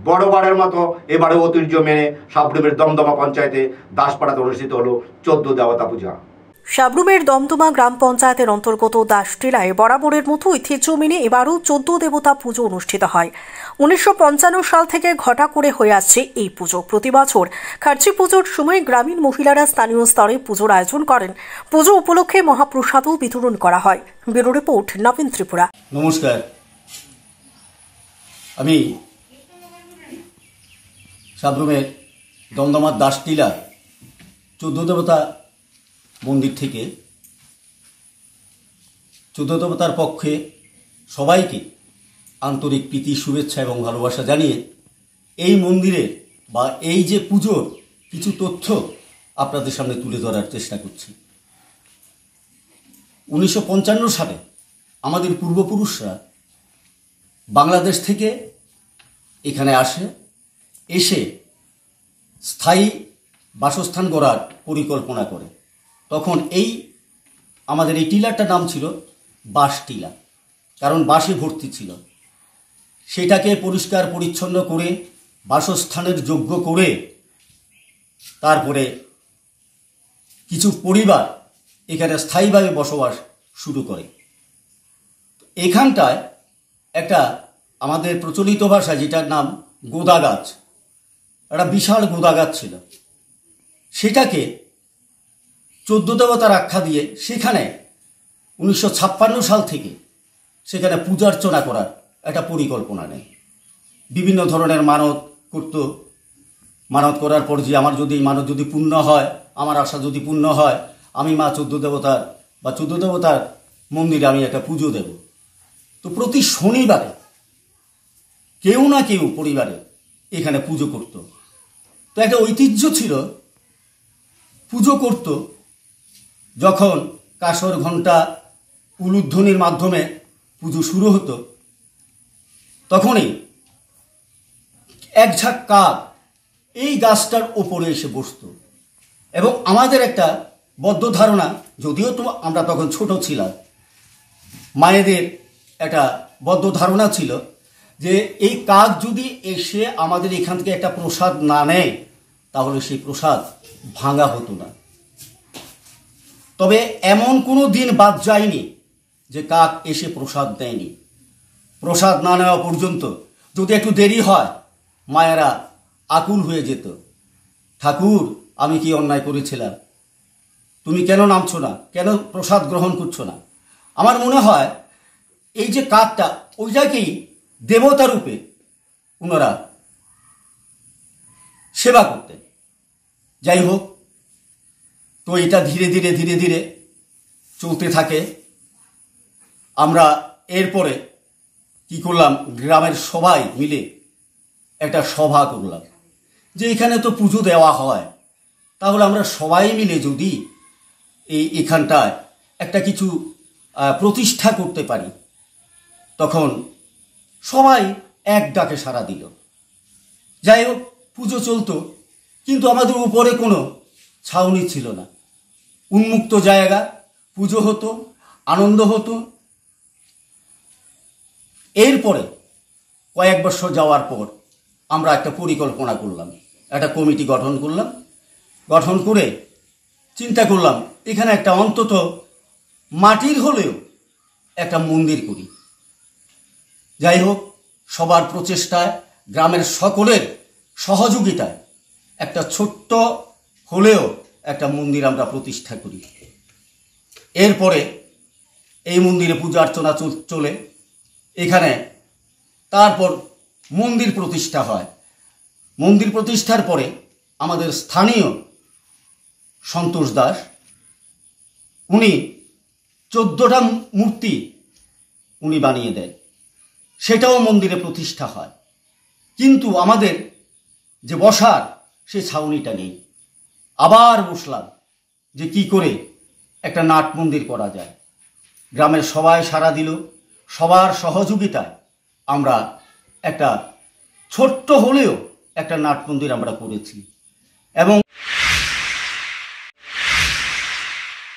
বড়বারের মতো এবারে ঐতিহ্য মেনে সাবরুমের দমদমা পঞ্চায়েতে দাসপাড়াতে অনুষ্ঠিত হলো 14 দেবতা পূজা। সাবরুমের দমদমা গ্রাম পঞ্চায়েতের অন্তর্গত দাসটিলায় বরাবরের মতো ঐতিহ্য মেনে এবারও 14 দেবতা পুজো অনুষ্ঠিত হয়। 1955 সাল থেকে ঘটা করে হয়ে আসছে এই পুজো। প্রতি বছর খার্চি পুজোর সময় গ্রামীণ মহিলারা স্থানীয় স্তরে পুজোর আয়োজন করেন। পুজো উপলক্ষে মহাপ্রসাদও বিতরণ করা হয়। ব্যুরো রিপোর্ট, নবীন ত্রিপুরা। নমস্কার, আমি সাবরুমের দমদমার দাসটিলা 14 দেবতা মন্দির থেকে 14 দেবতার পক্ষে সবাইকে আন্তরিক প্রীতি, শুভেচ্ছা এবং ভালোবাসা জানিয়ে এই মন্দিরের বা এই যে পুজোর কিছু তথ্য আপনাদের সামনে তুলে ধরার চেষ্টা করছি। 1955 সালে আমাদের পূর্বপুরুষরা বাংলাদেশ থেকে এখানে এসে স্থায়ী বাসস্থান গড়ার পরিকল্পনা করে। তখন আমাদের এই টিলাটার নাম ছিল বাঁশটিলা, কারণ বাঁশে ভর্তি ছিল। সেটাকে পরিষ্কার পরিচ্ছন্ন করে বাসস্থানের যোগ্য করে তারপরে কিছু পরিবার এখানে স্থায়ীভাবে বসবাস শুরু করে। এখানটায় একটা আমাদের প্রচলিত ভাষা যেটার নাম গোদা গাছ, একটা বিশাল গোদা গাছ ছিল। সেটাকে 14 দেবতার আখ্যা দিয়ে সেখানে 1956 সাল থেকে সেখানে পূজার্চনা করার একটা পরিকল্পনা নেয়। বিভিন্ন ধরনের মানত করত। মানত করার পর যে আমার যদি মানত যদি পূর্ণ হয়, আমার আশা যদি পূর্ণ হয়, আমি মা 14 দেবতার বা 14 দেবতার মন্দিরে আমি একটা পুজো দেব। তো প্রতি শনিবারে কেউ না কেউ পরিবারে এখানে পুজো করত। তো একটা ঐতিহ্য ছিল, পুজো করত যখন কাসর ঘণ্টা উলুধ্বনির মাধ্যমে পুজো শুরু হতো, তখনই এক ঝাঁক কাক এই গাছটার ওপরে এসে বসত। এবং আমাদের একটা বদ্ধ ধারণা, যদিও তো আমরা তখন ছোট ছিলাম, মায়েদের একটা বদ্ধ ধারণা ছিল যে এই কাক যদি এসে আমাদের এখান থেকে একটা প্রসাদ না নেয় তাহলে সেই প্রসাদ ভাঙা হতো না। তবে এমন কোনো দিন বাদ যায়নি যে কাক এসে প্রসাদ দেয়নি। প্রসাদ না নেওয়া পর্যন্ত যদি একটু দেরি হয়, মায়েরা আকুল হয়ে যেত, ঠাকুর আমি কি অন্যায় করেছিলাম, তুমি কেন নামছো না, কেন প্রসাদ গ্রহণ করছো না। আমার মনে হয় এই যে কাকটা, ওইটাকেই দেবতা রূপে ওনারা সেবা করতেন। যাই হোক, তো এটা ধীরে ধীরে ধীরে ধীরে চলতে থাকে। আমরা এরপরে কি করলাম, গ্রামের সবাই মিলে একটা সভা করলাম যে এখানে তো পুজো দেওয়া হয়, তাহলে আমরা সবাই মিলে যদি এখানটায় একটা কিছু প্রতিষ্ঠা করতে পারি। তখন সবাই এক ডাকে সাড়া দিল। যাই হোক, পুজো চলতো, কিন্তু আমাদের উপরে কোনো ছাউনি ছিল না। উন্মুক্ত জায়গা, পুজো হতো, আনন্দ হতো। এরপরে কয়েক বছর যাওয়ার পর আমরা একটা পরিকল্পনা করলাম, একটা কমিটি গঠন করলাম। গঠন করে চিন্তা করলাম এখানে একটা অন্তত মাটির হলেও একটা মন্দির করি। যাই হোক, সবার প্রচেষ্টায়, গ্রামের সকলের সহযোগিতায় একটা ছোট্ট হলেও একটা মন্দির আমরা প্রতিষ্ঠা করি। এরপরে এই মন্দিরে পূজা অর্চনা চলে। এখানে তারপর মন্দির প্রতিষ্ঠা হয়। মন্দির প্রতিষ্ঠার পরে আমাদের স্থানীয় সন্তোষ দাস, উনি 14টা মূর্তি উনি বানিয়ে দেয়, সেটাও মন্দিরে প্রতিষ্ঠা হয়। কিন্তু আমাদের যে বসার সে ছাউনিটা নেই। আবার বসলাম যে কি করে একটা নাট মন্দির করা যায়। গ্রামের সবাই সাড়া দিল, সবার সহযোগিতায় আমরা একটা ছোট্ট হলেও একটা নাট মন্দির আমরা করেছি। এবং